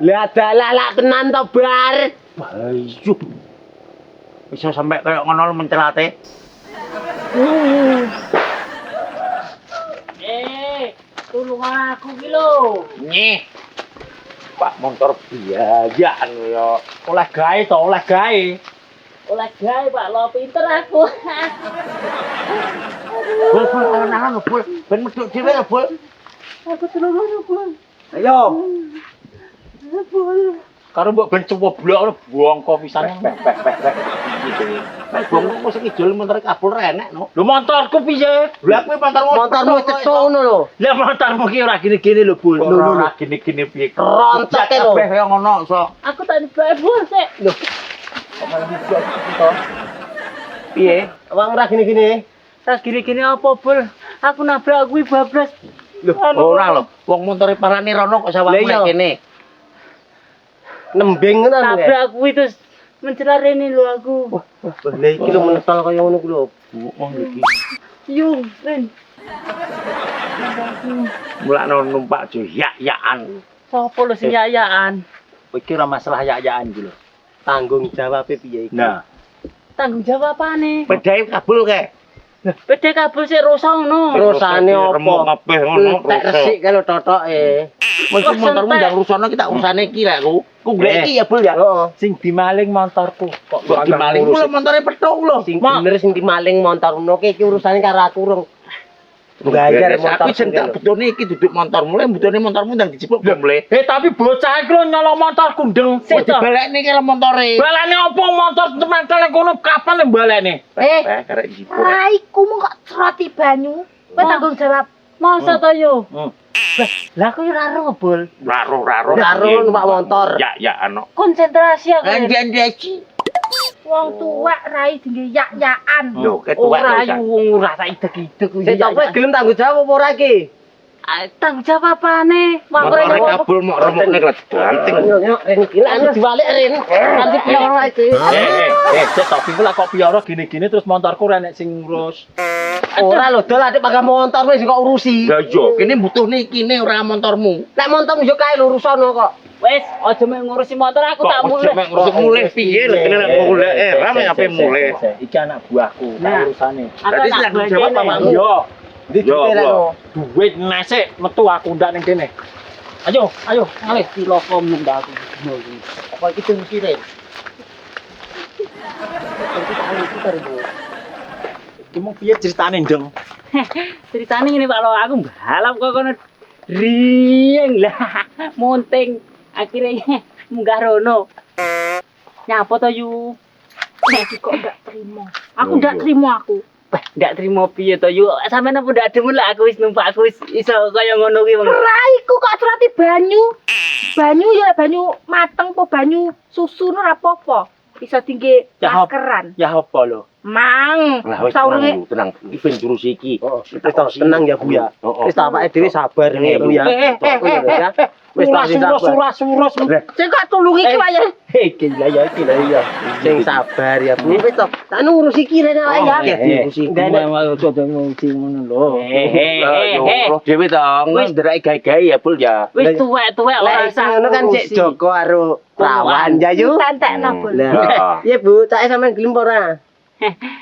Lah dalah tenan to, Bar. Ayo. Bisa sampai kayak ngono mencelate. Tulung aku ki lho. Nyih. Pak motor biayaan ya. Oleh gawe to, oleh gawe. Oleh gawe Pak lo pinter aku. Bul nang bul. Ben medhuk dhewe lho, Bul. Aku tulung Bul. Ayo. Bul. Karo mbok ben cuwok blok buang kopisane. Nek buang kok sing ijol motor kabul renek no. Lho motorku piye? Lah kuwi Motormu cethuk ngono lho. Lah motormu ki ora gini-gini lho, Bul. Ora gini-gini piye. Rontoke lho. Kabeh kaya ngono so. Aku tak dibae Bul sik. Lho. Piye? Wong ora gini-gini. Tak gini-gini apa Bul? Aku nabrak kuwi bablas. Lho, Ora lho. Wong motore parane rono kok sawah kene. Nembing ngono lho. Nabrak kuwi terus mencelar rene lho aku. Wah, lah iki lho mental kaya ngono ku lho. Wong iki. Yung, Ren. Mulane numpak jo yak-yakan. Sopo lho sing yayaan? Iki ora masalah yak-yakan iki lho. Tanggung jawabe piye iki? Nah, Tanggung jawab apane? pedae kabul kae. Beda kabel sik rusak ngono. Terusane apa? Remuk kabeh ngono. Tak resik kalau totoke. Wis motormu ndang rusono kita urusane iki lek ku. Ku golek iki ya, Bul ya. Heeh. Sing dimaling motorku. Kok dimaling ku lho motore pethuk lho. Sing bener sing dimaling montormu iki urusane karo aku rung. Bayar motor. Aku jentak betone iki duduk motormu, lek betone motormu ndang dicipuk boleh. Tapi bocah iki lho nyolong motorku ndeng. Wis dibalekne iki lho motore. Balane apa motor temen kono kapan lek balekne? Karek dicipuk. Raiku mung kok ceroti banyu. Kowe tanggung jawab. Masa to yo? Lah aku ora ero bol. Raro. Karo numpak motor. Ya ano. Konsentrasi aku. Anji-anji. Wong tuwek rai dingge yak-yakan. Lho, ketua Ora lho. yo wong ora tak idek-idek kuwi. Sing tope gelem tanggung jawab apa ora iki? Tanggung jawab apane? Motore kabul mok remukne kledanting. Yo, Ren iki anu diwalik Ren. Nanti pioro iki. Cek tapi ku lak kok pioro gini-gini terus motorku renek sing ngurus. Ora lho, dol atik pakai motor wis kok urusi. Lah yo, kene butuhne kene ora motormu. Nek montormu yo kae lho urusono kok. Wis, aja mek ngurusi motor aku tak mulih. Kok ngurus mulih piye lho kene lek golek rame ape mulih. Iki anak buahku, tak urusane. Dadi sing tanggung jawab awakmu. Yo, Ndi duwe lek no. duit nesek metu aku ndak ning kene. Ayo, ngalih tilofom ndak aku. Apa iki fungsi Ren? Iki mau piye ceritane, Ndeng? Ceritane ngene Pak Lo, aku balap kok kono rieng lah, monting akhirnya munggah rono. Nyapa to yu? Aku kok ndak terima. Aku ndak terima aku. Ndak terima piye to yu? Sampeyan apa ndak demen lah aku wis numpak aku wis iso kaya ngono ki wong. Raiku kok ceroti banyu. Banyu ya banyu mateng apa banyu susu ora apa-apa. Bisa tinggi Ya, maskeran. Ya apa lho? Mang. Lah wis Saurunge tenang. Iki ben jurus iki. Wis tenang ya Bu ya. Wis tak awake dhewe sabar ya Bu ya. Wis tak Suras. sing kok tulungi ki wae. Iki lah ya. Sing sabar ya Bu. Wis tak ngurus iki Ren ya. Diurusi. Mau coba ngurusi ngono lho. Roh dhewe to, ndereke gawe-gawe ya, Bul ya. Wis tuwek-tuwek Lah ora usah ngono kan Cek Joko karo Rawan ya Yu. Santekno bol. Lah, iya Bu, cake sampean gelem apa ora?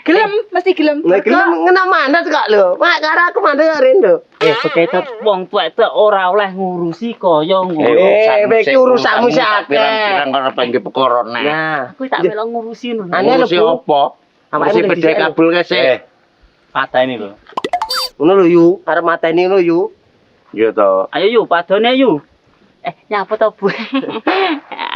Gelem, mesti gelem. Lah gelem ngena mandat kok lho. Mak karo aku mandek Ren lho. beketet wong tuwek ora oleh ngurusi kaya ngono. Iki urusanmu sik akeh. Pirang-pirang karo pengen perkara nek. Nah, Aku tak melok ngurusi ngono. Aneh lho, Ngurusi Bu. apa? Awake Ngurusi mesti bedhe dhisik. kabel ke sik. Pateni lho. Ngono lho Yu, arep mateni lho Yu. Iya to. Ayo yu padone yu. Nyapa to Bu?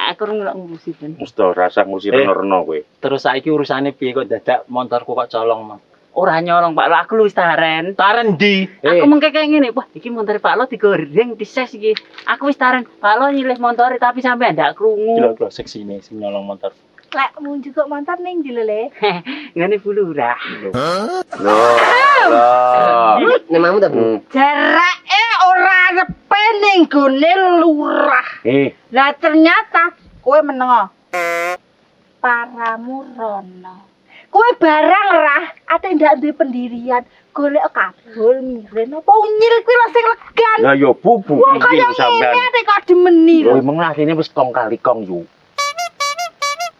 Aku ora melok ngurusi ben. Mesti rasa ngurusi reno-reno kowe. Terus saiki urusane piye kok dadak motorku kok colong, Mang? Ora nyolong Pak Lo, aku lu wis taren. Taren ndi? Aku mengke kayak ngene, wah iki motor Pak Lo digoreng dises iki. Aku wis taren. Pak Lo nyilih motor tapi sampe ndak krungu. Lho seksine sing nyolong motor. Lekmu juga mantan ning ndi le. Ngene bulurah. Nek mamu ta Bu? Jarake ora repe ning gone lurah. Lah ternyata kowe menengo. Paramu rono. Kowe barang rah, ate ndak duwe pendirian. Golek kabul miren apa unyil kuwi lho sing legan. Lah yo bubu Wong kaya ngene ate kok demeni Lho lho. emang asine wis kong kali kong yo.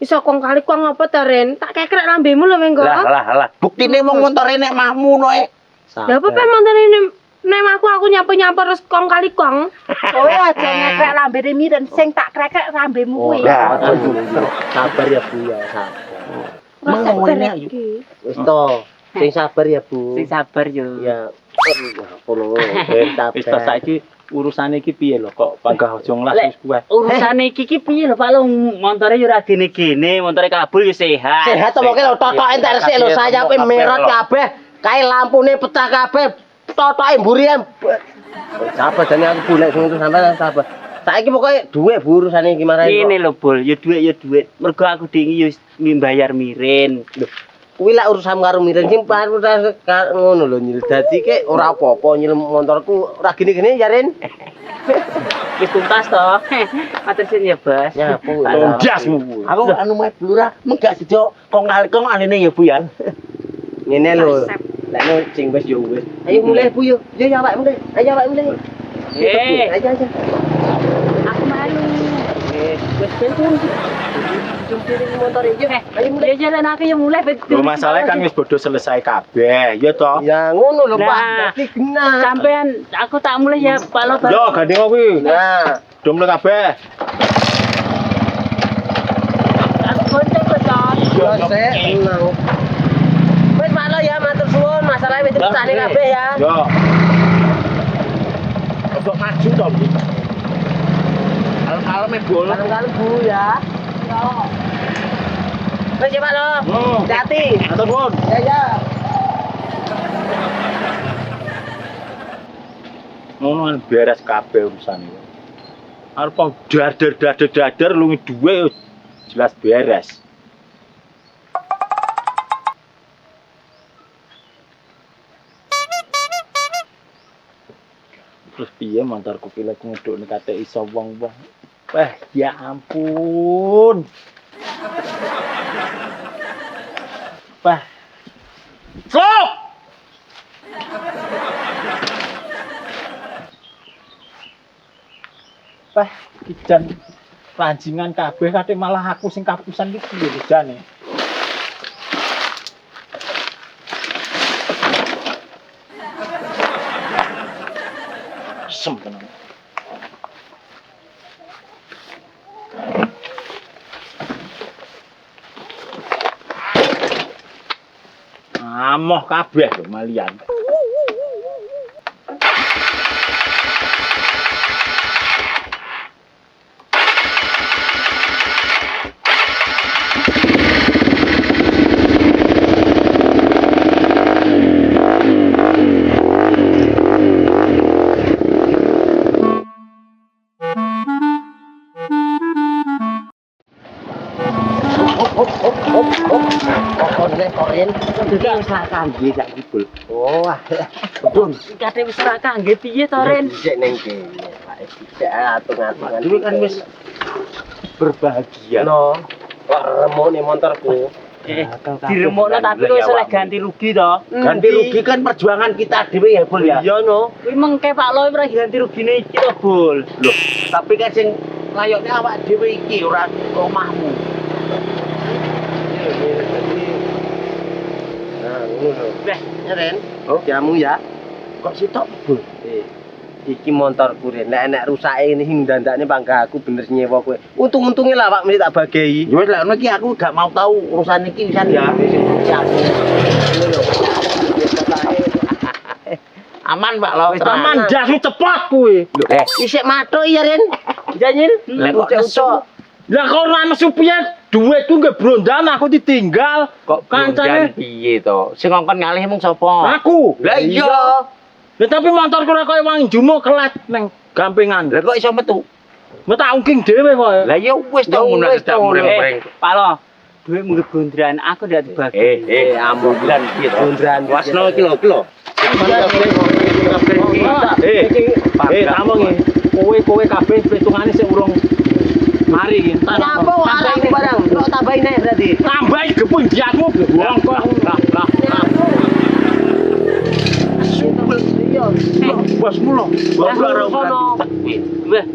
Iso kong kali kong apa to Ren? Tak kekrek lambemu lho mengko. Lah. Buktine mung montore nek mahmu no e. Lah apa pe montone nek aku nyapu-nyapu terus kong kali kong. Kowe aja ngekrek lambene miren sing tak krek lambemu kuwi. Sabar ya Bu ya, sabar. Mengene Wis to, sing sabar ya Bu. Sing sabar yo. Ya, ngono. Wis to saiki urusane iki piye lho kok panggah aja nglas wis kuwe. Urusane iki piye lho Pak lho montore yo ora gene-gene, montore kabul yo sehat. Sehat to pokoke lho, totoke entek resik lho, sayape merot kabeh, kae lampune pecah kabeh, totoke mburi. Sabar jane aku golek sing sampean sabar. Saiki pokoke dhuwit Bu urusane iki marahi. Ngene lho Bol, yo dhuwit. Mergo aku dingi yo mbayar mirin. Lho, kuwi lak urusan karo miren sing ngono lho nyil. Dadi ke ora apa-apa nyil motorku ora gini-gini ya Ren. Wis tuntas to. Matur sin ya, Bos. Ya Bu. Ndasmu. Aku anu meh blura menggak sido kong kali kong aline ya Bu ya. Ngene lho. Lek sing wis yo wis. Ayo mulai Bu yo. Yo awake mulai. Ayo awake mulai. Ayo. Aku malu. Wis turun. Jumpirin motor iki. Ayo mulai. Ya jalan aku yang mulai Lho masalahnya kan wis bodo selesai kabeh, ya toh. Ya ngono lho Pak. Nah, Dadi genah. sampean aku tak mulai ya Pak Lo. Yo gandeng kuwi. Nah, Do mulai kabeh. Aku gonceng kok, Con. yo sik tenang. Wis Pak Lo ya matur suwun, masalah wis dipersane kabeh ya. Yo. Untuk maju to Bu. Kalem-kalem bol. Kalem-kalem Bu ya. Yo. Wis ya Pak Lo. Hati-hati. Atur nuwun. Ya. Ngono kan beres kabeh urusan iki. Arep dadar lungi duwe yo jelas beres. Terus piye montorku ki lek ngedukne kate iso wong-wong. Wah, ya ampun. Wah. Stop! Wah, kijan ranjingan kabeh kate malah aku sing kapusan iki piye jane. Sem tenan. Amoh kabeh lho malian. Koren. Iki wis ra kangge sak kibul. Oh, betul. Kate wis ora kangge piye to, Ren? Sik ning kene. Pak sik atung-atungan. Dhewe kan wis berbahagia. no. Kok remone motorku. Diremokno tapi kok iso lek ganti rugi to. Ganti rugi kan perjuangan kita dhewe ya Bol ya. Iya no. Kuwi mengke Pak Lo ora ganti rugine iki to, Bol. Loh, tapi kan sing layokne awak dhewe iki ora omahmu. Nah, ngono. Weh, Ren. Oh, jamu ya. Kok sitok Bol? Iki motorku Ren. Nek rusake ini sing dandakne panggahku bener nyewa kowe. Untung-untunge lah Pak mesti tak bagei. Ya wis lek ngono iki aku gak mau tahu urusan iki pisan ya. Aman Pak Lo. Aman jas cepat kuwi. Isik matuk ya Ren. Janjil. Lek kok nesu. Lah kok ora nesu piye? Duitku nggih brondan aku ditinggal. Kok kancane piye to? Sing ngongkon ngalih mung sapa? aku. Lah iya. Lah tapi motorku ora koyo wong jumo kelet ning gampingan. Lah kok iso metu? Mbok tak ungking dhewe kok. Lah ya wis to Ya ngono wis dak to, mreng-mreng. Pak Lo, duit mung gondran aku ndak dibagi. Ampun bulan piye to? Gondran. Wasno iki lho, iki lho. Tamong kowe kabeh hitungane sik urung Mari iki. Nyapa kok arek iki barang. Kok tambahin ae berarti. Tambahi gepung diamu wong kok. Lah. Iya. Bosmu lho. Bos karo Wah,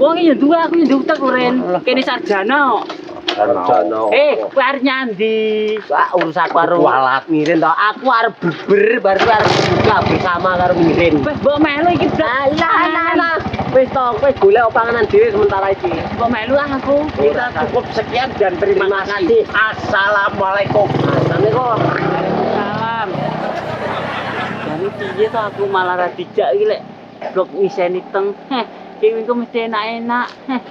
wong iki ya duwe aku ya utek Ren. Kene sarjana. Sarjana. Kowe arep nyandi? Wah, urusan karo walat Mirin to. Aku arep buber baru arep buka bersama karo Mirin. Wes mbok melu iki Alah. Wis to, kowe golek panganan dhewe sementara iki. mbok melu aku. Kita cukup sekian dan terima kasih. Assalamualaikum. Assalamualaikum. Salam. Jadi piye to aku malah ra dijak iki lek blok ngiseni teng. Heh, iki engko mesti enak-enak. Heh.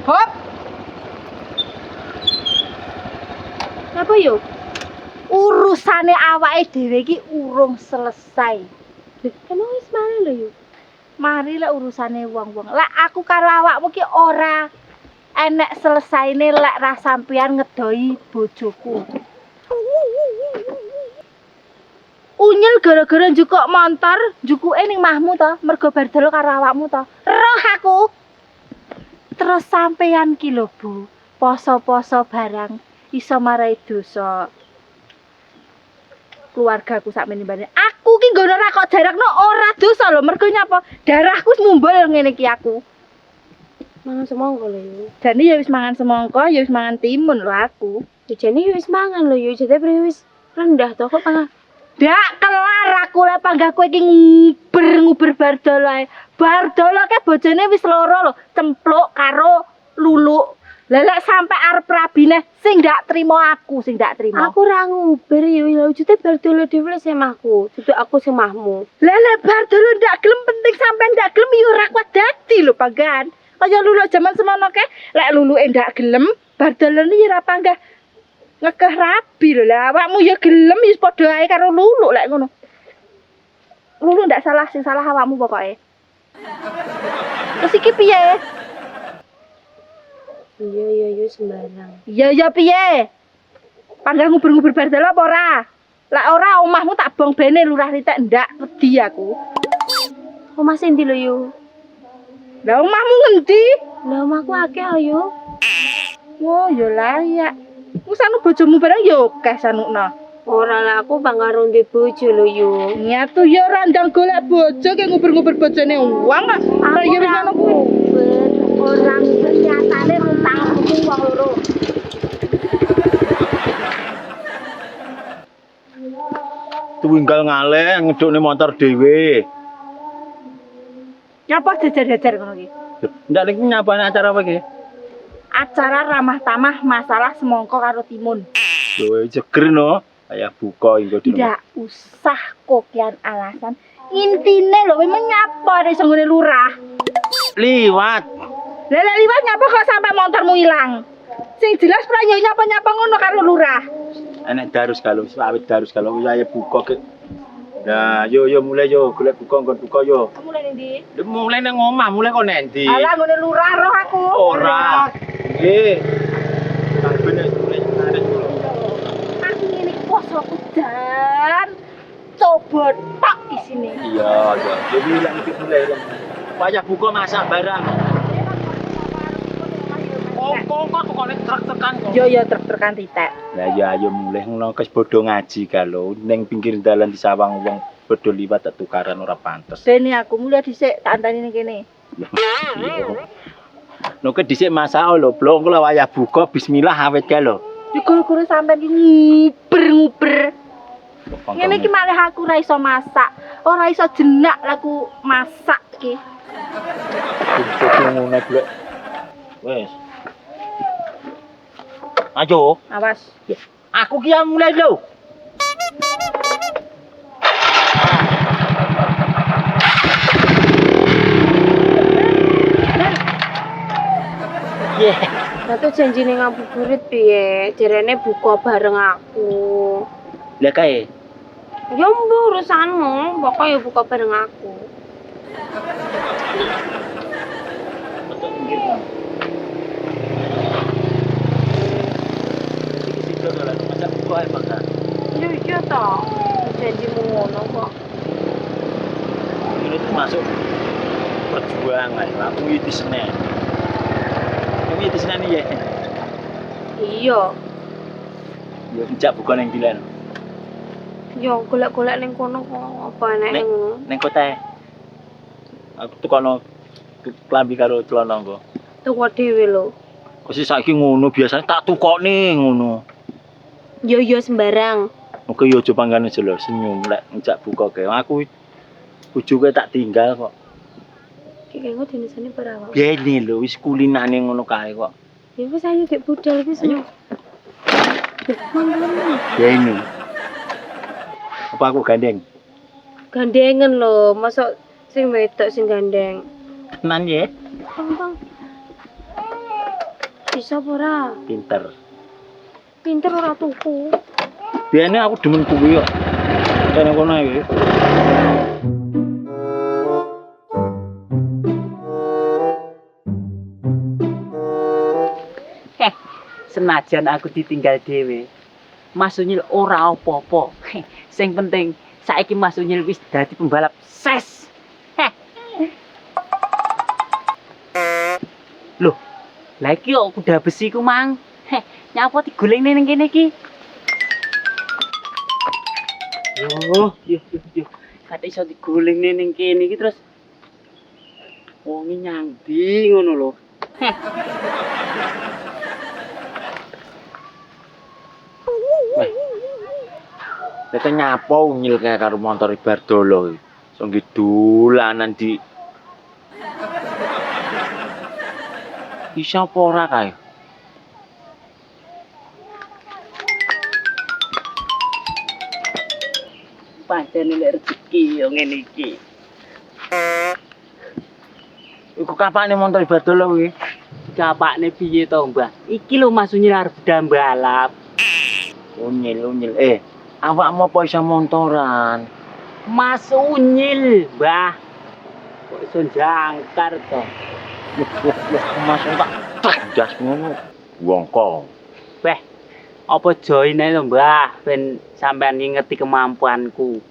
Hop. Apa yo? Urusane awake dhewe iki urung selesai. Lho, kan wis mari lho yo. Mari lah urusane wong-wong. Lek aku karo awakmu ki ora enek selesaine lek ra sampean ngedoi bojoku. Unyil gara-gara njukuk montor, njukuke ning mahmu to, mergo bar dol karo awakmu to. Roh aku. Terus sampeyan ki lho, Bu, poso-poso barang iso marai dosa. Keluargaku sakmene mbane. Aku ki nggono ra kok jarakno ora dosa lho, mergo nyapa? Darahku wis mumbul ngene iki aku. Mangan semangka lho yo. Jane ya wis mangan semangka, ya wis mangan timun lho aku. Jane yo wis mangan lho yo, jane wis rendah to kok pangan. Ndak kelar aku lek panggahku iki nguber-nguber bardol ae. Bardol ke bojone wis loro lho, cempluk karo luluk. Lah lek sampe arep rabine sing ndak trima aku, sing ndak trima. Aku ra nguber yo, lha ujute bardol dhewe semahku. Dudu aku semahmu. Lah lek bardol ndak gelem penting sampean ndak gelem yo ora kuat dadi lho panggan. Kaya luluk jaman semono ke, lek luluke ndak gelem, bardolane yo ora panggah ngekeh rabi lho. Lah awakmu ya gelem wis padha ae karo luluk lek ngono. Luluk ndak salah, sing salah awakmu pokoke. Terus iki piye? Iya sembarang. Ya piye? Panggah nguber-nguber bardol apa ora? Lek ora omahmu tak bong bene lurah ritek ndak wedi aku. Omah Sendi lho yo. Lah omahmu ngendi? Lah omahku akeh ayo. Wah, ya layak. Wis anu bojomu bareng ya akeh sanukna. Ora lah aku bangaro ndek bojo lho yo. Nyatu ya ora ndang golek bojo ke nguber-nguber bojone wong kok. Ora ya wis ngono ku. Orang nyatane rutangku wong loro. Tunggal ngaleh ngedukne motor dhewe. Nyapa jajar-jajar ngono iki? Ndak ning nyapane acara apa iki? Acara ramah tamah masalah semongko karo timun. Lho jeger no. Kayak buka engko dino. Ndak usah kokian alasan. Intine lho memang nyapa dari senggone lurah. Liwat. Lah liwat nyapa kok sampai motormu ilang? Sing jelas pra yo nyapa-nyapa ngono karo lurah. Enek darus kalau wis awit darus kalau ya buka ke. Nah, yo mulai yo golek buka nggon buka yo. Mulai ning ndi? Lha mulai nang omah, mulai kok nek ndi? Alah ngene lurah roh aku. Ora. Nggih. Tak bener mulai arek. Aku ngene iki posoku dan coba tok isine. Iya. Jadi lek iki mulai. Payah buka masak barang. Kok nek truk tekan kok. Yo truk-trukan titek. Lah ya ayo mulih ngono kes bodho ngaji kalau ning pinggir dalan disawang wong bodho liwat tak tukaran ora pantes. Bene aku mulai dhisik tak antani ning kene. No ke dhisik masak lho, blong kula wayah buka bismillah awet kae lho. Di guru-guru sampean iki nguber-nguber. Ngene iki malih aku ora iso masak, ora iso jenak laku masak iki. Ngono blek. Wes. Ayo. Awas. Aku ki mulai lho. Satu janjine ngabuburit piye? Jarene buka bareng aku. Lah kae. Ya mbok urusanmu, pokoke buka bareng aku. ndak buka ae makan. Iya toh. Janjimu ngono kok. Ini termasuk perjuangan. Aku iki Senin. Ini di Senin ya. Iya. Ya dijak buka nang dilan. Yo golek-golek ning kono kok apa enek Nek- ngono. Neng kota. Aku tukono klambi karo celana kok. Tuku dhewe lho. Kok sih saiki ngono biasanya tak tukokne ngono. Yo sembarang. Muga yo aja panggane jelo senyum lek njak buka kae. Aku bojoke tak tinggal kok. Ki kengko dinesane perawak. Bene lho wis kulinane ngono kae kok. Ya wis ayo gek budal wis. Ayo. Mangga. Bene. Apa aku gandeng? Gandengan lho, masa sing wedok sing gandeng. Tenan ya, Bang. Bisa apa ora? pinter. Pinter ora tuku. Biasanya aku demen kuwi kok. Kene kono ae. Senajan aku ditinggal dhewe, Mas Unyil ora apa-apa. Sing penting saiki Mas Unyil wis dadi pembalap ses. Loh, lah iki kok kuda besi ku, Mang. Nyapa digolengne ning kene iki? Yo. Kate iso digolengne ning kene iki terus wonge nyangdi ngono lho. Nek nyapa Unyil kae karo motor Bardolo. So dolanan di Bisa apa ora kae? Pancen lek rezeki yo ngene iki. Iku kapane motor Bardolo kuwi? Capakne piye to, Mbah? Iki lho Mas Unyil arep balap. Unyil. Awakmu apa iso montoran? Mas Unyil, Mbah. Kok iso jangkar to? Mas tak jas ngono. Wongko. Beh, apa join ae to, Mbah, ben sampean ngerti kemampuanku.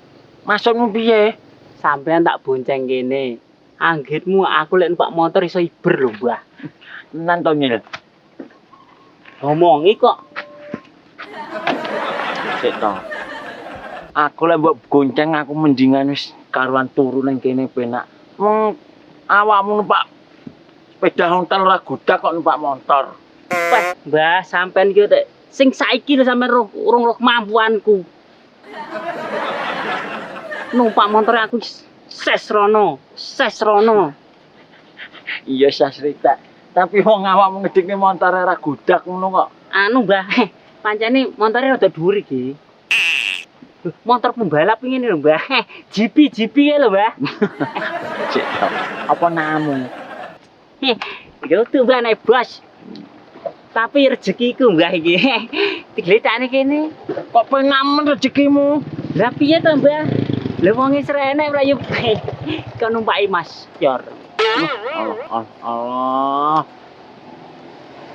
Maksudmu piye? Sampean tak bonceng kene. Anggitmu aku lek numpak motor iso iber lho, Mbah. Tenan to Nyil. Ngomongi kok. Sik to. Aku lek mbok gonceng aku mendingan wis karuan turu ning kene penak. Wong awakmu numpak sepeda ontel ora gudak kok numpak motor. Wah, Mbah, sampean iki tek sing saiki lho sampean urung roh kemampuanku. Numpak motor aku ses rono. Iya Sasrita. Tapi wong awakmu ngedikne motor ora gudak ngono kok. Anu, Mbah, pancene montore rada dhuwur iki. Motor pembalap ngene lho, Mbah. GP ya lho, Mbah. Sik to. Apa namu? Yo tuh Mbah naik bos. Tapi rezekiku Mbah iki. Digletakne kene. Kok pengamen rezekimu? Lah piye to, Mbah? Lah wong wis renek mlayu. Kok numpaki Mas Yor. Allah.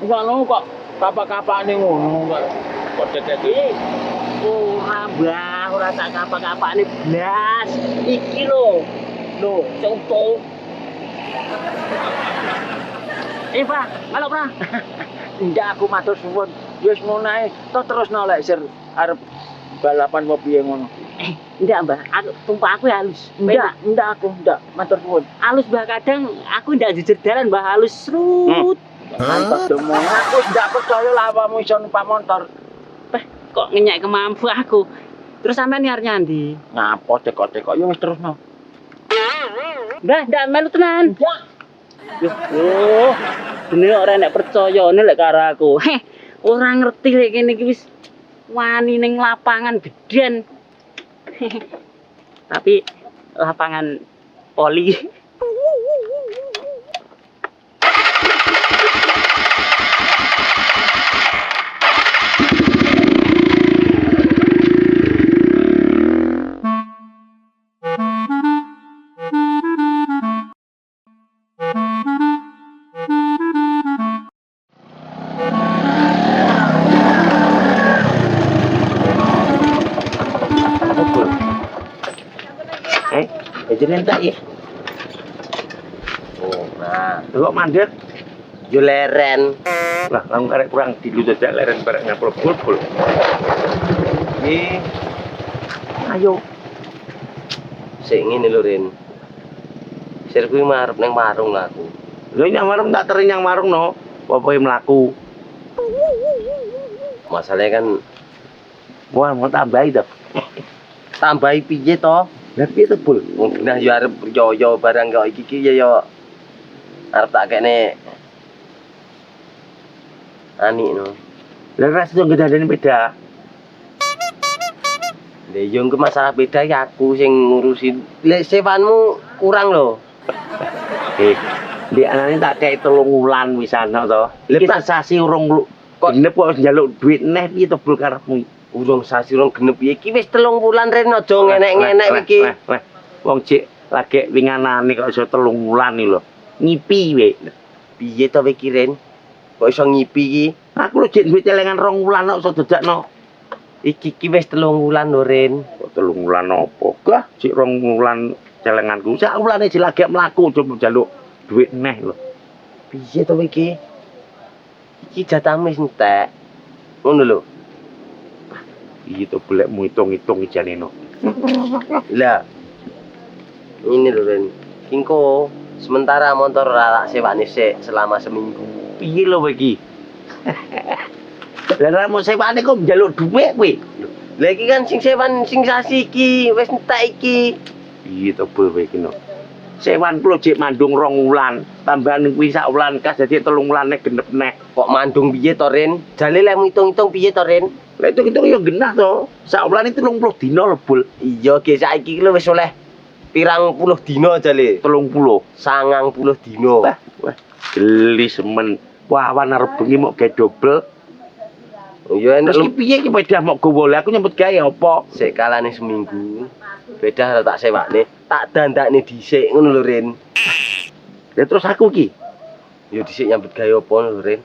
Ngono kok kapak-kapakane ngono kok deket. Ora Mbah, ora tak kapak-kapakne blas. Iki lho. Lho, contoh. Pak, halo, Pak. Ndak aku matur suwun. Wis ngono ae. Toh terusno lek sir arep balapan apa piye ngono. Ndak, Mbah. Aku tumpak aku ya halus. Ndak aku ndak matur suwun. Halus Mbah kadang aku ndak jujur dalan Mbah halus srut. Mantap demo. Aku ndak percaya lah awakmu iso numpak motor. Kok ngenyek kemampu aku. Terus sampean nyar nyandi. Ngapo tekok-tekok yo wis terusno. Mbah, ndak melu tenan. Yo, dene ora nek percayane lek karo aku. Ora ngerti lek kene iki wis wani ning lapangan gedhen. Tapi lapangan poli. Jenenge tak ya. Oh, nah, Kok mandek? yo leren. Lah, kamu karek kurang dilu dadak leren bareng ngapul bul. Iki Ayo. sik ngene lho, Ren. Sir kuwi marep ning warung lah aku. Lho nyang warung tak teri nyang warung no. Apa mlaku? Masalahnya kan Wah, mau tambahi to. tambahi piye to? Lah piye to, Bul? Wong genah yo arep yo barang kok iki ya yo arep tak kene ani no. Lah ras yo gedane beda. Lah yo engko masalah beda ya aku sing ngurusin. Lek sewanmu kurang lho. Di anane tak kei 3 wulan wisana to. Iki tak- sasi urung genep kok njaluk duit neh piye to Bul karepmu? Urung sasi urung genep iki wis 3 wulan Ren aja ngenek-ngenek iki. Wong cek lagi winganane kok iso 3 wulan iki lho. Ngipi we. Piye to iki Ren? Kok iso ngipi iki? Aku lho jek duit celengan 2 wulan kok iso dadakno. Iki wis 3 wulan lho Ren. Kok 3 wulan apa? Kah cek 2 wulan celenganku. Sak wulane dilagek mlaku coba njaluk duit neh lho. Piye to iki? Iki jatahmu wis entek. Ngono lho. Iya to bolekmu hitung-hitung ijane no. Lah. Ini lho Ren. Kingko sementara motor tak sewakne sik selama seminggu. Piye lho iki? Lah nek mau sewane kok njaluk duit kowe. Lah iki kan sing sewan sing sasi iki wis entek iki. Iya to bol kowe iki no. Sewan kulo jek mandung 2 wulan, tambahan kuwi sak wulan kas dadi 3 wulane genep neh. Kok mandung piye to Ren? Jale lek ngitung-hitung piye to Ren? Lah itu yo genah to. Sak wulane 30 dina lho bol. Iya ge saiki lho wis oleh pirang puluh dina jale. 30. 90 dina. Wah, geli semen. Wah, awan arep bengi mok gawe dobel. Iya Terus enak ki piye ki pedah mok gowo aku nyambut gawe apa? sik kalane seminggu. Beda tak sewakne, tak dandakne dhisik ngono lho Ren. Lah terus aku ki. Ya dhisik nyambut gawe apa lho Ren.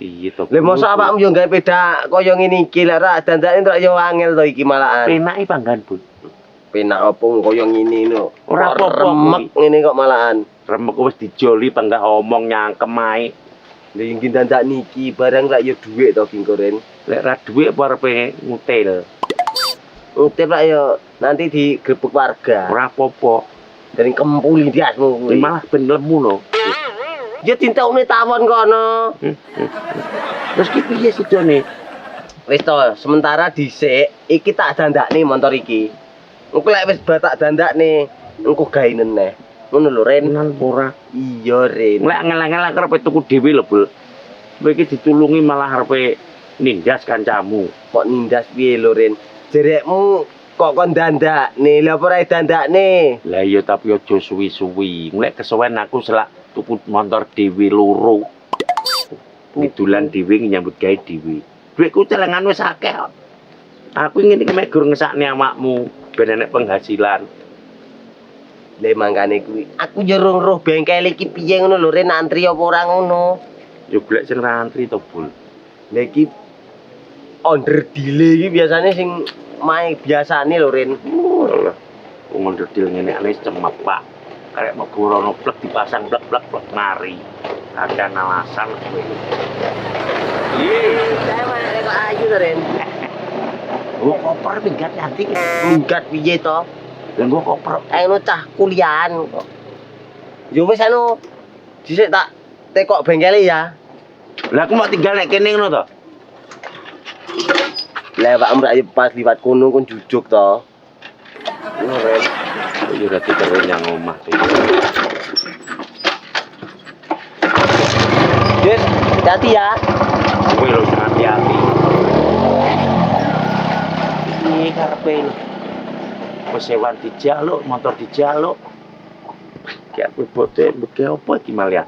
Piye to? Lah mosok awakmu yo gawe beda kaya ngene iki lek ra dandake rak yo angel to iki malahan. Penake panggan, Bun. Penak apa kaya ngene lho. Ora Kok apa-apa, remek ngene kok malahan. Remek wis dijoli panggah omong nyangkem ae. Lah iki dandak niki barang rak yo dhuwit to King Koren. Lek ra dhuwit apa arepe ngutil? Utip rak yo nanti digrebek warga. Ora apa-apa. Dari kempuli diasmu kuwi. Malah ben lemu lho. Ya dintaune tawon kono. Terus ki piye sidone? Wis to, sementara dhisik iki tak dandakne motor iki. Engko lek wis batak dandakne, engko gawe neh. Ngono lho Ren. Tenan ora. Iya Ren. Lek ngel-ngel arepe tuku dhewe lho, Bul. Kowe iki ditulungi malah arepe nindas kancamu. Kok nindas piye lho Ren? Jerekmu kok kon dandakne, lha apa ora dandakne? Lah iya tapi aja suwi-suwi. Lek kesuwen aku selak tuku motor dhewe loro. Didulan dhewe nyambut gawe dhewe. Duitku celengan wis akeh kok. Aku ngene iki mek gur ngesakne awakmu ben enek penghasilan. Lah mangkane kuwi, aku yo roh bengkel iki piye ngono lho Ren, antri apa ora ngono? Yo golek sing ra antri to, Bul. Lah iki onder delay iki biasane sing mae biasane lho Ren. Alah. Wong ndedil ngene ane cemek, Pak. Karek mau gorono plek dipasang plek mari. Ada alasan kowe. Saya mana kok ayu to Ren? Oh, koper minggat nanti. Minggat piye to? Lah gua koper. Anu cah kuliahan kok. Yo wis anu dhisik tak tekok bengkele ya. Lah aku mau tinggal nek kene ngono to. Lah awakmu rak pas liwat kono kon jujuk to. Ngono Ren. Yo ora diterus nang omah to. Yes, hati ya. Kowe lho hati-hati. Iki karepe lho. Pesewan dijaluk, motor dijaluk. Kayak kowe bote mbeke apa iki malah.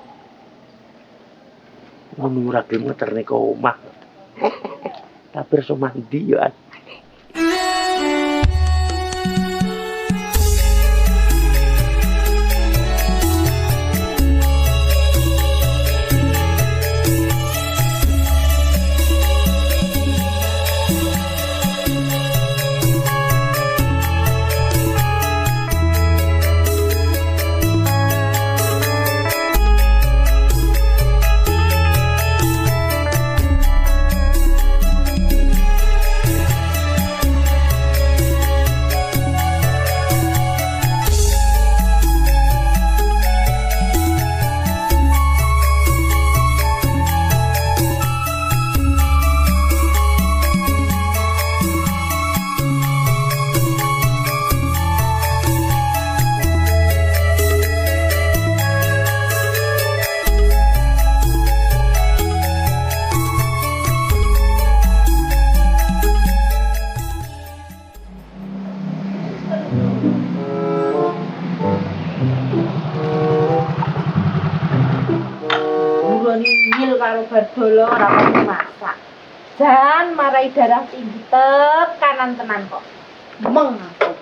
Ngono ora gelem ngeterne ke omah. Tapi iso mandi yo. berdolo ora pati masak. Jan marai darah tinggi tekanan tenan kok. Meng aku.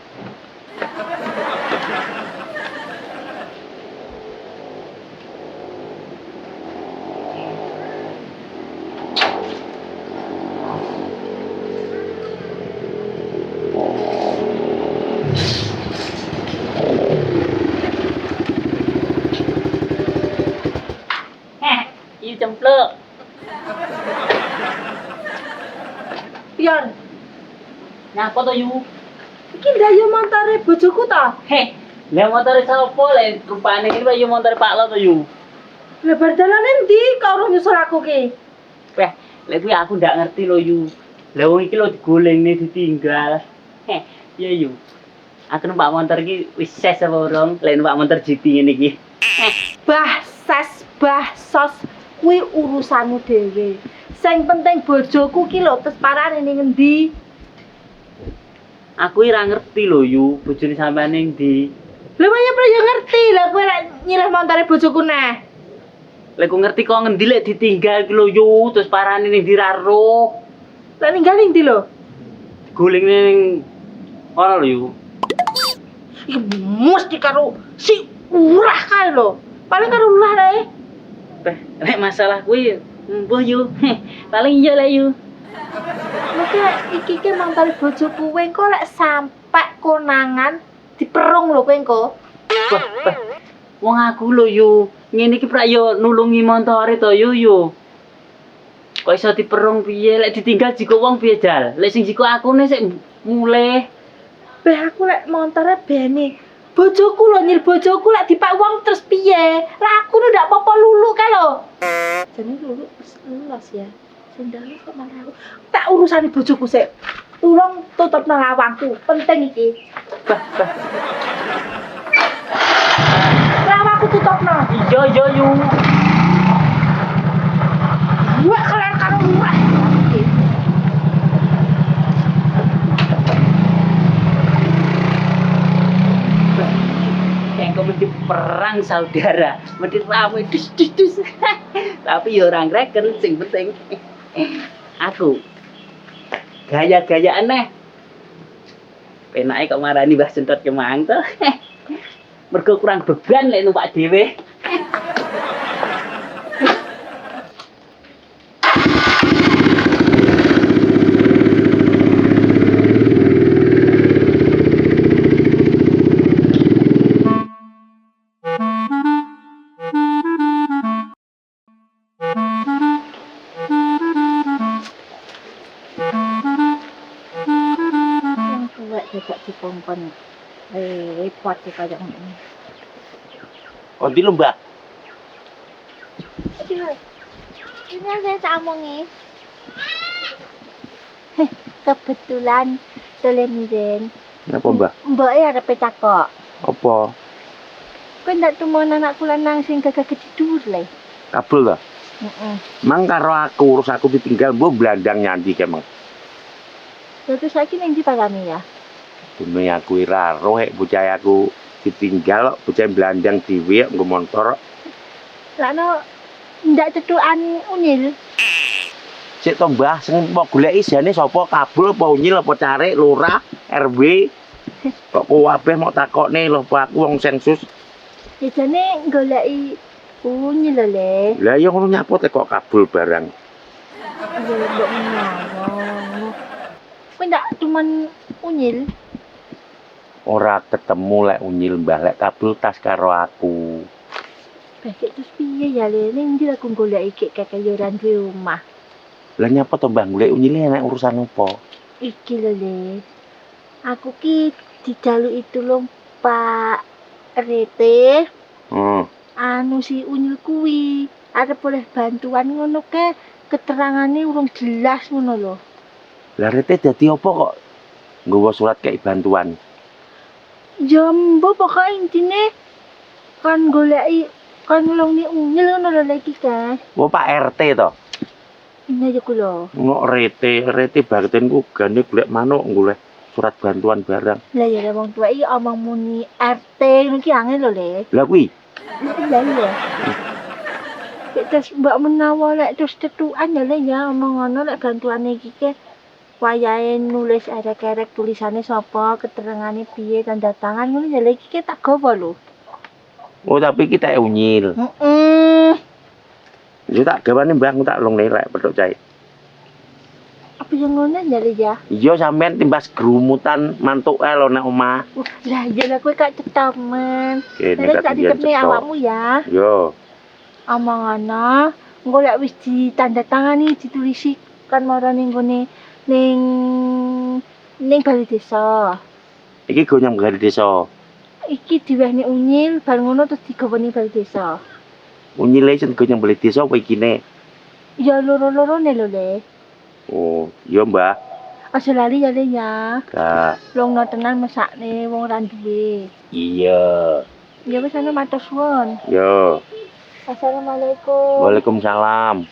Yu cempluk. Pion, Ngapa to Yu? iki ndayo montore bojoku ta? Heh, lah motor sapa le rupane iki Yu motor Pak Lo to Yu. Lah bardalane ndi kok ora nyusul aku ki? Weh, lek kuwi aku ndak ngerti lo Yu. Lah wong iki lo digolengne ditinggal. Heh, ya Yu. Aku numpak motor iki wis ses apa urung? Lek numpak motor GT ngene iki. Bahsos kuwi urusanmu dhewe. Sing penting bojoku ki lho tes parane ning endi? Aku ora ngerti lho Yu, bojone sampean ning ndi. Lha ya pra yo ngerti lah kowe rak nyilih montore bojoku neh. Lek ku ngerti kok ngendi lek ditinggal ki lho Yu, terus parane ning ndi ra ro. Lah ninggal ning ndi lho? Golingne ning ono lho Yu. Iki mesti karo si urah kae lho. Paling karo ulah ae. Lek masalah kuwi mbuh Yu. Paling iya lah Yu. Maka iki ki montore bojoku kowe engko lek sampe konangan diperung lho kowe engko. Wong aku lho Yu, ngene iki prak yo nulungi montore to Yu. Kok iso diperung piye lek ditinggal jiko wong piye Jal? Lek sing jiko akune sik mulih. Beh aku lek montore bene. Bojoku lho nyil bojoku lek dipak wong terus piye? Lah aku ndak apa-apa lulu kae lho. Jane lulu wis lulas ya. Sendale kok malah aku. Tak urusane bojoku sik. Tulung tutupno lawangku, penting iki. Lawangku tutupno. Iya Yu. Wah kalian karo murah. Yang mesti perang saudara, mesti rame dus. Tapi ya orang reken sing penting. Aku gaya-gaya aneh. Penake kok marani Mbah Sentot kemang to. Mergo kurang beban lek numpak dhewe. Tidak dipongkon. Repot iki kaya ngene. Ondi lho, Mbak? Ini saya tak omongi. Kebetulan dolen Ren. Napa, Mbak? Mbok e arepe takok. Apa? Kowe ndak tumono anakku lanang sing gagah ketidur le. Kabel ta? Heeh. Mang karo aku urus aku ditinggal mbok blandang nyanti kemeng. Terus saiki ning ndi pagame ya? Dene aku ora roh hek bocah aku ditinggal kok bocah blandang dhewe nggo motor. Lakno ndak cetukan unyil. Sik to Mbah, sing mau goleki jane sapa? Kabul apa unyil apa carik lurah RW? Kok kabeh mau takokne lho aku wong sensus. Ya jane goleki unyil lho le. Lah ya ngono nyapa kok kabul barang. Ya mbok menawa. Kowe ndak cuman unyil. Ora ketemu lek unyil Mbah, lek kabul tas karo aku. Besok terus piye ya le? Ning ndi aku goleki kekeyoran duwe omah. Lah nyapa to Mbah golek unyile enak urusan apa? Iki lho le. Aku ki dijaluki tulung Pak Rete. Anu si unyil kuwi arep boleh bantuan ngono ke keterangane urung jelas ngono lho. Lah rete dadi apa kok nggawa surat kayak bantuan? Jambo pokoke intine kan goleki kan nulungi unyil ngono lho iki kan. Oh Pak RT to. Ini aja kula. Ngono rete bagetenku gane golek manuk golek surat bantuan barang. Lah ya wong tuwa iki omong muni RT ngono ki angel lho le. Lah kuwi Lah iya. Terus mbak menawa lek terus tetuan ya le ya omong ngono lek bantuane iki ke wayahe nulis erek-erek tulisane sapa, keterangane piye, tanda tangan ngono ya le iki ke tak gawa lho. Oh tapi kita unyil. Heeh. Yo tak gawane Mbah aku tak longne lek pedhok cahe. Apa yang ngono ya le ya? Iya sampean timbas gerumutan mantuke lho nek omah. Lah ya lah kowe kak cetamen. Kene Lek tak biyen ditepne cetha. awakmu ya. Yo. Omongono, engko lek wis ditandatangani ditulisi kan marane nggone ning balai desa. Iki go nyang gari desa. Iki diwehne unyil bar ngono terus digawa ning balai desa. Unyile sing go nyang beli desa apa ikine? Ya loro-lorone lho le. Oh, iya Mbah. Aja lali ya le ya. Gak. Longno tenan mesakne wong ra duwe. Iya. Ya wis ana matur suwun. Yo. Assalamualaikum. Waalaikumsalam.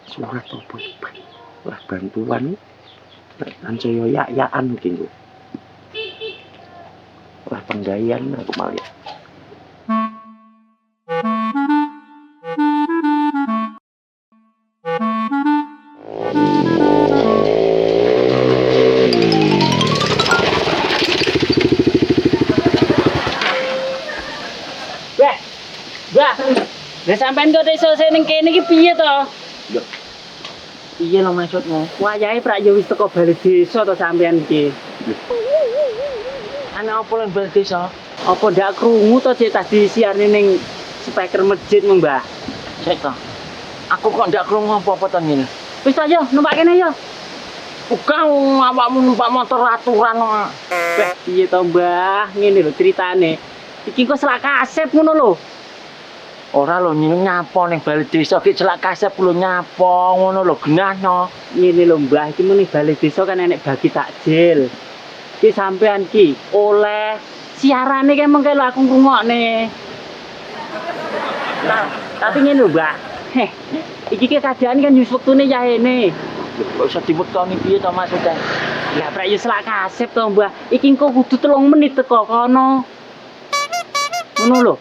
Surat apa iki? Wah, bantuan. Ancaya yak-yakan iki lho. Wah, penggayaan aku malah. Mbah. Lah sampean kok iso ning kene iki piye to? Iya lho maksudmu. Wayahe prak ya wis teko bali desa to sampean iki. Ana apa lan bal desa? Apa ndak krungu to cek tadi siarne ning speaker masjid Mbah? Sik to. Aku kok ndak krungu apa-apa to ngene. Wis to yo numpak kene yo. Bukan awakmu numpak motor aturan kok. Beh, piye to Mbah? Ngene lho ceritane. Iki kok selak kasep ngono lho. Ora lho nyapa ning balai desa ki celak kasep lho nyapa ngono lho genahno. Ngene lho Mbah, iki muni balai desa kan enek bagi takjil. Ki sampean ki oleh siarane ki mengke lho aku ngrungokne. Nah, tapi ngene lho Mbah. Heh, iki ki keadaan kan wis wektune yahene. Kok iso diwekoni piye to maksudnya? Lah prak yo selak kasep to Mbah. Iki engko kudu 3 menit teko kono. Ngono lho.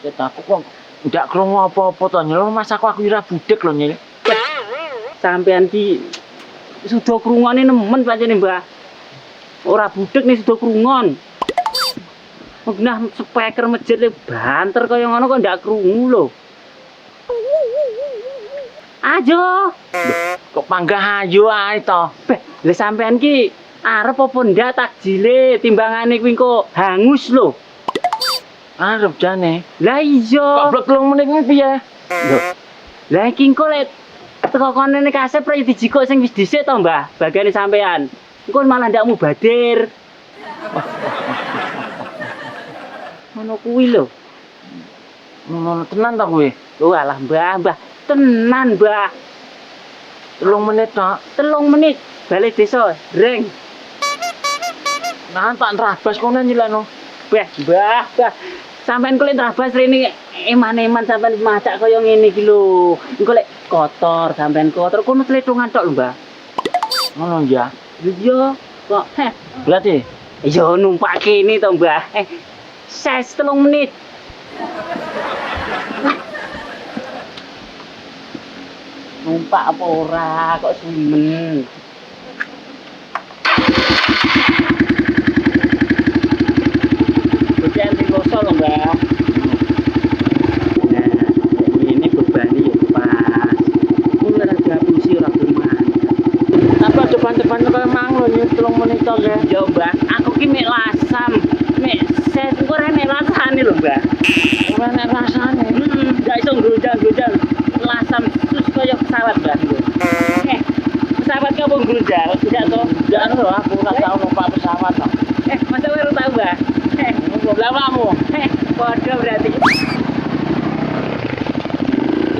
Ket aku kok ndak krungu apa-apa to nyel mas aku ora budek lho nyel. Sampean ki sudah krungone nemen pancene Mbah. Ora budek nih sudah krungon. Nah speaker masjid le banter kaya ngono kok ndak krungu lho. Ajo. Kok panggah ayo ae to. Beh, lha sampean ki arep apa ndak takjile timbangane kuwi kok hangus lho. Arep jane. Lah iya. Kok blek 3 menit iki piye? Lho. Lah iki engko lek teko kono nek kasep ra dijikok sing wis dhisik to, Mbah. Bagane sampean. Engko malah ndak mubadir. Ngono kuwi lho. Ngono tenan to kowe? Oh alah Mbah, tenan Mbah. 3 menit tok. 3 menit balik desa, reng. Nah, tak nerabas kono nyilano. Beh, Mbah. Sampeyan kok lek trabas rene eman-eman sampeyan macak kaya ngene iki lho. Engko lek kotor, sampeyan kotor kono tletungan tok lho, Mbah. Ngono ya. Iya, kok Berarti iya numpak kene to, Mbah. Ses 3 menit. Numpak apa ora kok sumen. Jangan digosok lho, Mbak. Nah, ini bebannya ya pas. Mulai ada pusi ora geman. apa depan-depan kaya mang lho nyet 3 menit tok ya. Ya, Mbak, aku ki mek lasam. Mek ses engko rene rasane lho, Mbak. Ora nek rasane. Ndak iso grunjal-grunjal. Lasam terus kaya pesawat, Mbak. Pesawat kok grunjal, ndak to? Ndak lho aku ora tau numpak pesawat kok. Masa baru tahu, Mbak? Lah awakmu. Padha berarti.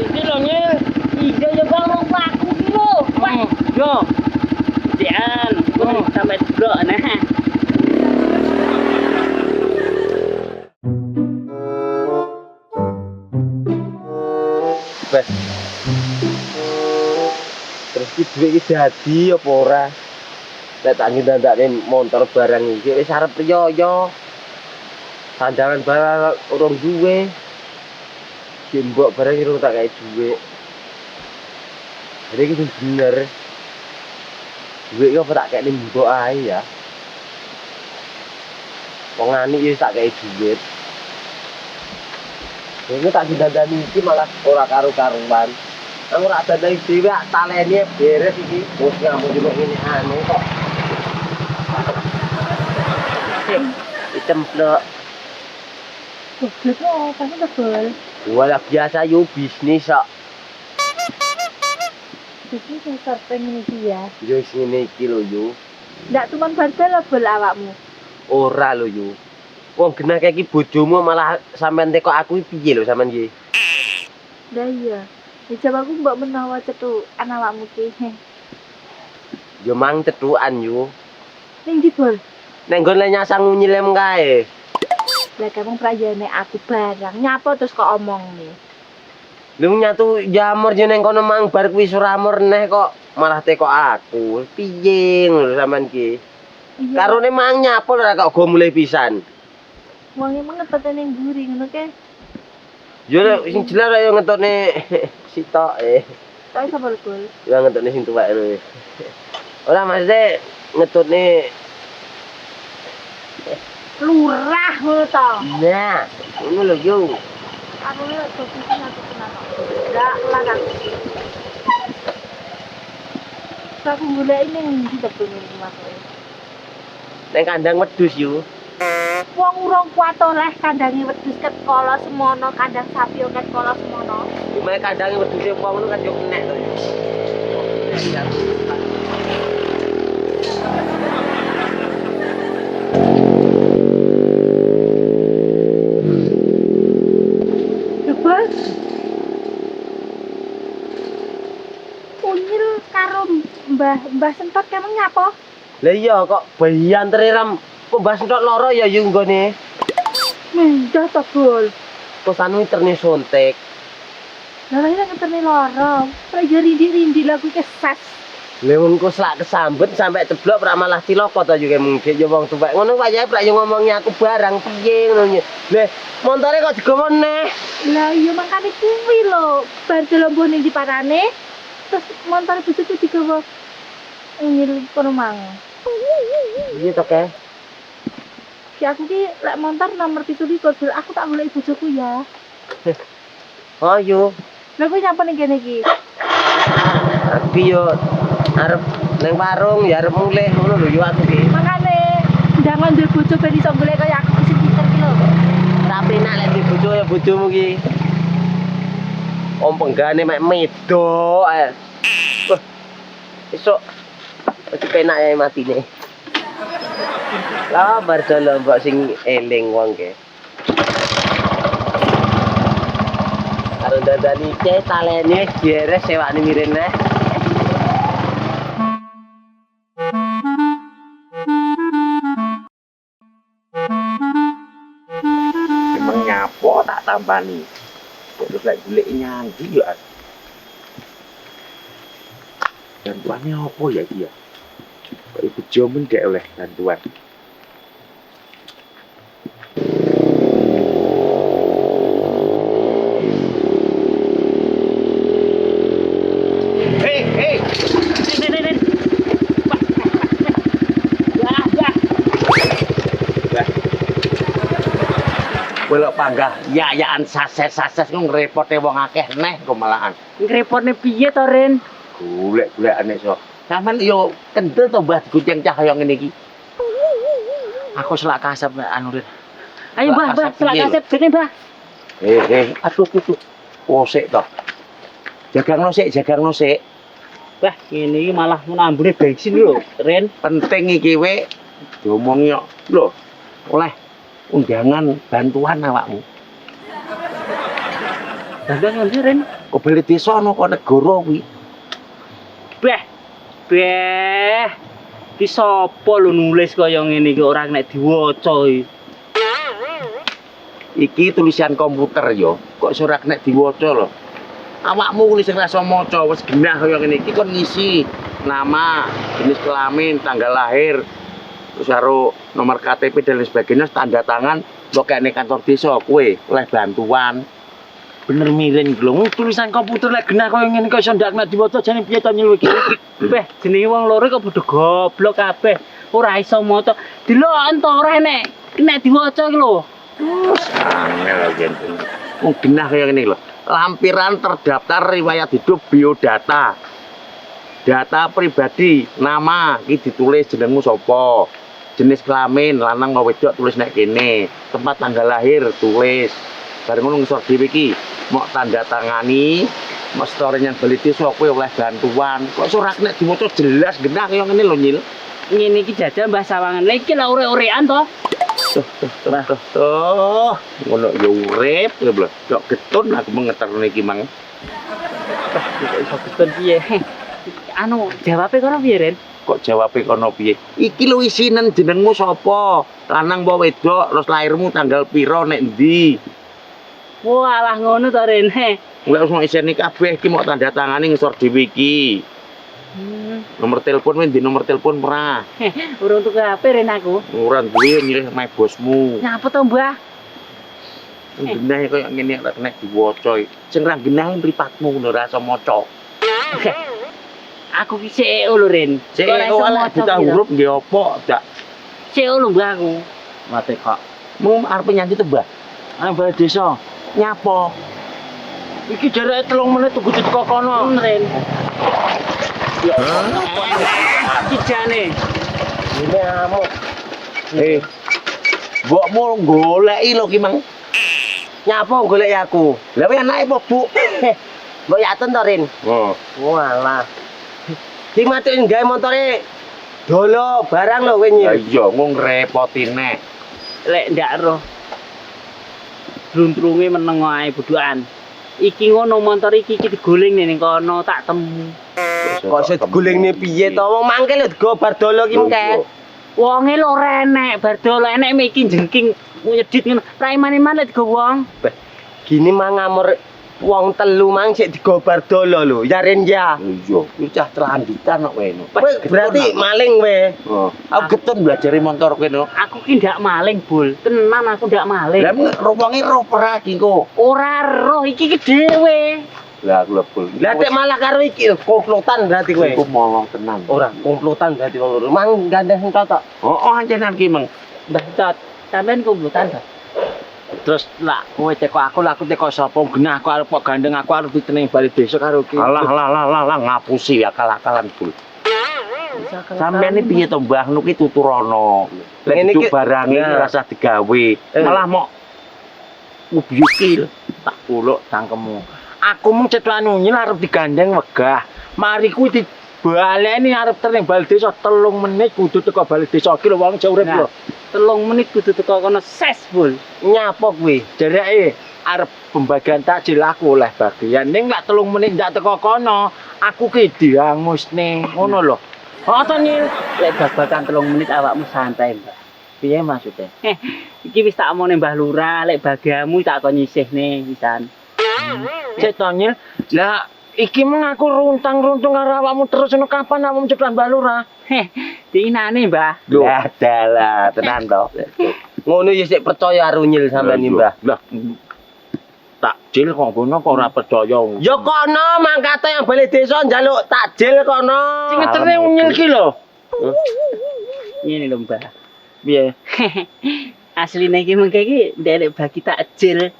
Iki lho nyet. Iya ya Bang, aku ki lho. Wah, yo. Dian, sampai blok nah. Terus ki dhuwit iki dadi apa ora? Nek tak ngindandakne motor barang iki wis arep priyo. Sandaran barang urung duwe. Simbok barang urung tak kei duwe. Jadi iki bener. Duwe iki apa tak kei mbok ae ya. Wong ani wis tak kei duit. Ini tak didandani iki malah ora karu-karuan. Aku ora dandani dhewe talene beres iki. Wis ngamuk juga ngene anu kok. Item plek. Goblok kok kamu tebel. Wala biasa yo bisnis kok. Jadi sing pengen iki ya. Yo ngene iki lho yo. Ndak cuman bardal bel awakmu. Ora lho yo. Wong genah kayak iki bojomu malah sampean teko aku iki piye lho sampean iki? Lah iya. Ya jawaku mbok menawa cetu awakmu ki. Yo mang cetukan yo. Ning ndi bol? Nek nggon nyasang nyilem kae. Lah kamu prayane aku barang nyapa terus kok omong nih. Lu nyatu jamur yo ning kono mang bar kuwi suramur neh kok malah teko aku. Piye lho sampean ki? Iya. Karone mang nyapul ora kok go mulai pisan. Wong emang ngepeten ning mburi ngono ke. Yo nek sing jelas yo ngetokne sitok Tak iso bol. yo ngetokne sing tuwek lho. Ora maksudnya ngetokne Lurah ngono to. nah, ngono lho yo. Aku yo dadi satu tenan kok. Ndak lanang. Aku golek ning ndi tebel ning rumahku. Ning kandang wedhus yo. Wong urung kuat oleh kandange wedhus ket kala semono, kandang sapi ket kala semono. Cuma kandange wedhuse wong ngono kan yo enek to yo. Bebas. Unyil karo Mbah Sentot kemeng nyapa? Lah iya kok bayian teriram kok mbas entok loro ya yo nggone. Mendah to bol. Kosanu interne sontek. Lah ini ngeterne loro. Praja rindi-rindi lagu kesas. Lah wong kok selak kesambet sampai ceblok ora malah cilaka to yo mungkin yo wong tuwek ngono wayahe prak yo ngomongi aku barang piye ngono. Lah montore kok digowo neh. Lah iya makane kuwi lho. Bar delombone diparane. Terus montore bojoku digawa ngil kono mang. Iya to ke? Si aku ki lek montor nomor 17 bel aku tak golek bojoku ya. Oh yo. Lah kuwi nyapa ning kene iki? Aku yo arep nang warung ya arep mulih ngono lho yo aku ki. Makane jangan ndek bojo ben iso golek kaya aku sing pinter ki lho. Ora penak lek di bojo ya bojomu ki. Om penggane mek medok ae. Wah. Esuk wis penak ya matine. Lah bar dalan mbok sing eling wong ke. Karo dadani ke talene beres sewakne mirene. Emang nyapo tak tambani. Terus lek golek nyandi yo. Bantuannya apa ya dia? Kok ibu jomen gak oleh bantuan. Hei. Nen. Belok panggah yayaan sases-sases ku ngrepote wong akeh neh kok malahan. Ngrepotne piye to, Ren? Golek-golekane sok. Sampeyan yo kendel to Mbah digunceng cahya ngene iki. Aku selak kasep anu Rin. Ayo, Mbah, selak kasep gene, Mbah. Aduh. Osek to. Jagangno sik. Wah, ngene iki malah menambune bensin lho, Ren. Penting iki we diomongi kok. Lho, oleh undangan bantuan awakmu. Bantuan ngendi, Ren? Kebeli desa ana kok negara kuwi. Beh. Ki sapa lho nulis kaya ngene iki ora nek diwaca iki. Iki tulisan komputer yo, kok ora nek diwaca lho. Awakmu kuwi sing rasa maca wis genah kaya ngene iki kon ngisi nama, jenis kelamin, tanggal lahir, terus karo nomor KTP dan lain sebagainya, tanda tangan, lo kayak kantor desa, kue oleh bantuan. Bener miring lho. Tulisan komputer lek genah koyo ngene kok iso ndak diwaca jane piye to nyil iki. Beh, jenenge wong loro kok padha goblok kabeh. Ora iso maca. Delok ento ora nek diwaca iki lho. Angel jen. Wong genah kaya ngene lho. Lampiran terdaftar riwayat hidup biodata. Data pribadi, nama iki ditulis jenengmu sapa. Jenis kelamin lanang apa wedok tulis nek kene. Tempat tanggal lahir tulis. Bareng ngono ngisor dhewe iki mok tanda tangani, mok story yang beli desa kowe oleh bantuan. Kok surat nek diwaca jelas genah kaya ngene lho Nyil. Ngene iki jajal Mbah Sawangan. Lah iki lha ore-orean to. Tuh, ngono ya urip ya lho. Kok getun aku mengeterne iki mang. Iso ketun piye? Anu, jawabe kono piye, Ren? Kok jawabe kono piye? Iki lho isinen jenengmu sapa? Lanang apa wedok, terus lahirmu tanggal piro nek ndi? Wah, alah ngono to, Ren. Lek wis iseni kabeh iki mok tanda tangane ngisor dhewe iki. Nomor telepon ndi nomor telepon ora? Urung tuku HP Ren aku. Ora duwe nyilih mae bosmu. Nyapa to, Mbah? Genah kaya ngene lek nek diwaca. Sing ra genah mripatmu ngono ora iso maca. Aku ki CEO lho, Ren. Sik ora buta huruf nggih apa dak. CEO lho, Mbah aku. Mate kok. Mu arep nyanyi to, Mbah? Ana bal desa. Nyapa? Iki jarake 3 menit tunggu teko kono. Ren. Ya. Iki jane. Ini amuk. Mbokmu goleki lho ki mang. Nyapa golek aku? Lah kowe anake apa, Bu? Mbok yaten to, Rin? Oh. Walah. Ki matuk gawe motore dolo barang lho kowe Lah Nyil. iya ngong repoti nek. Lek ndak roh. Druntrunge meneng ae budukan. Iki ngono motor iki digoleng ning kono tak temu. Kok iso digolengne piye to? Wong mangke lho digobar dolo ki mengke. Wonge lho renek, bar dolo enek iki jengking nyedit ngono. Raiman-iman lek digo wong. Gini mang ngamur wong telu mang sik digobar dolo lho. Ya Rin ya. Iya, ku cah celanditan kok kowe. Kowe berarti maling kowe. Oh. Aku getun belajar motor kowe no. Aku ki ndak maling, Bul. Tenan aku ndak maling. Lah wonge roh ora ki kok. Ora roh iki ki dhewe. Lah aku lebul. Lah tek malah karo iki komplotan berarti kowe. Iku molong tenan. Ora, komplotan berarti wong loro. Mang gandeng sing cocok. Oh, ancenan ki meng. Mbah Cot, sampean komplotan to? Terus lah kowe teko aku lah aku teko sapa genah aku arep kok gandeng aku arep diteneng bali desa karo ki. Alah ngapusi akal-akalan Bul. Sampeyan iki piye to Mbah nu ki tuturono. Lek Ngene itu iki- barang iki Nah. rasa digawe. Malah mok ubyuki Tak puluk cangkemmu. Aku mung cetha anu nyil arep digandeng wegah. Mari kuwi dibaleni arep teneng bali desa 3 menit kudu teko bali desa iki lho wong jauh urip lho. 3 menit kudu teko kono ses, Bul. Nyapa kowe? Dereke arep pembagian takjil aku oleh bagian ning lak 3 menit ndak teko kono aku ki diangusne ngono lho. Oh to nyil. Lek babakan 3 menit awakmu santai, Mbak. Piye maksudnya? Iki wis tak omone Mbah Lurah, lek bagamu tak kon nyisihne pisan. Cek to nyil. Lah iki mung aku runtang-runtung karo awakmu terus ngono kapan awakmu cekan balura? Diinane, Mbah. Lah dalah tenan to. Ngono ya sik percaya karo Nyil sampean iki, Mbah. Lah takjil kok ngono kok ora percaya. Ya kono mangkate yang balik desa njaluk takjil kono. Sing ngeterne nyil ki lho. Ngene lho, Mbah. Piye? Asline iki mengke iki nderek bagi takjil.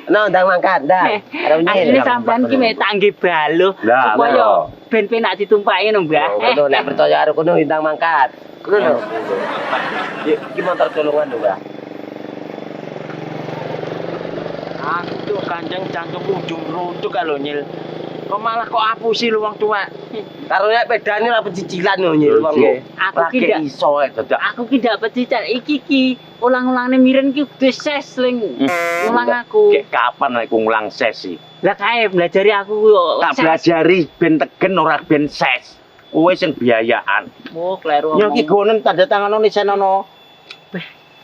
Nah, ndang mangkat, ndang. Karo Nyil. Asline sampean iki mek tangge balo Lah, supaya lah. ben penak ditumpaki ngono, Mbah. Kono nek percaya karo kono ndang mangkat. Kono lho. Iki motor colongan lho, Mbah. Aku tuh kanjeng cangkem ujung runtuk kalau nyil. Kok malah kok apusi lu wong tuwa. Karo nek pedane ora pecicilan lho Nyil wong e. Aku ki Lagi ndak iso dadak. Aku ki ndak pecican iki ki ulang-ulangne miren ki kudu ses ling. Ulang aku. Kek kapan nek ku ngulang sesi? Lah kae belajari aku yo. Tak belajari ben tegen ora ben ses. Kowe sing biayaan. Oh, kleru. Yo iki gonen tanda tangan nisenono.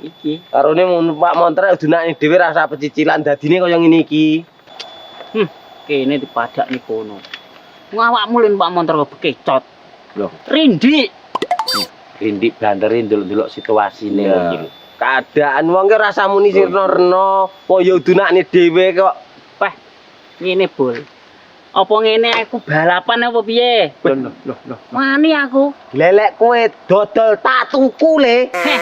Iki. Karone numpak motor dunake dhewe rasa pecicilan dadine kaya ngene iki. Kene dipadakne kono. Ngawakmu lho Pak motor kok bekecot. Loh. Rindik. Rindik banterin delok-delok situasine Iya. iki lho. Keadaan wong ki rasa muni sirna-rena, kaya dunakne dhewe kok. Wah, ngene bol. Apa ngene aku balapan apa piye? Loh. Wani aku. Lelek kowe dodol tak tuku le. Heh.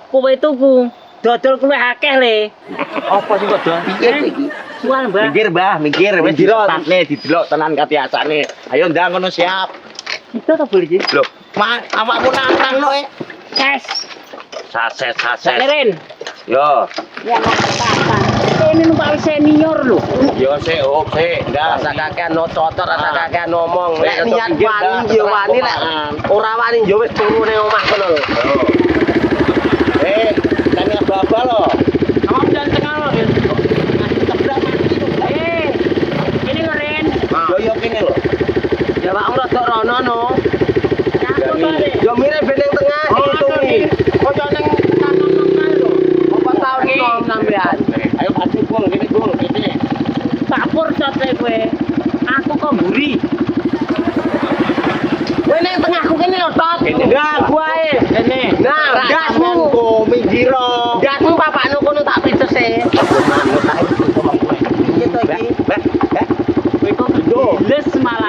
Kowe tuku. Dodol kowe akeh le. Apa sih kok doan piye iki? Sual, Mbak. Mikir wis Mikir, Ron. ditatne didelok tenan katiasane. Ayo ndang ngono siap. Itu to bol iki. Lho, awakmu nang no Ses. saset. Sakeren. Yo, Ya apa-apa. Ini numpak senior lho. yo sik ndak Rasa kakean no cotor, rasa Ah. kakean ngomong. Lek Lek niat pinggir, wani dah, yo wani lek terang. ora wani yo wis turu ning omah kono lho. Tanya apa lo? Kamu jangan tengah lo. Ini ngeren. Yo kene lho. Ya Pak Amro tok rono no. Nyatu tadi. Yo mirip ben ning tengah dihitungi. Kocok neng tangan lho. Apa tahun nom sampean? Ayo pasti gol kene. Tak purcot kowe. Aku kok mburi. Kowe ning tengahku kene lho tot. Nah, kuwae. Kene. Nah, gasmu. Minggiro. Gasmu bapakno kono tak pritese. Piye to iki? Kowe kok giles malah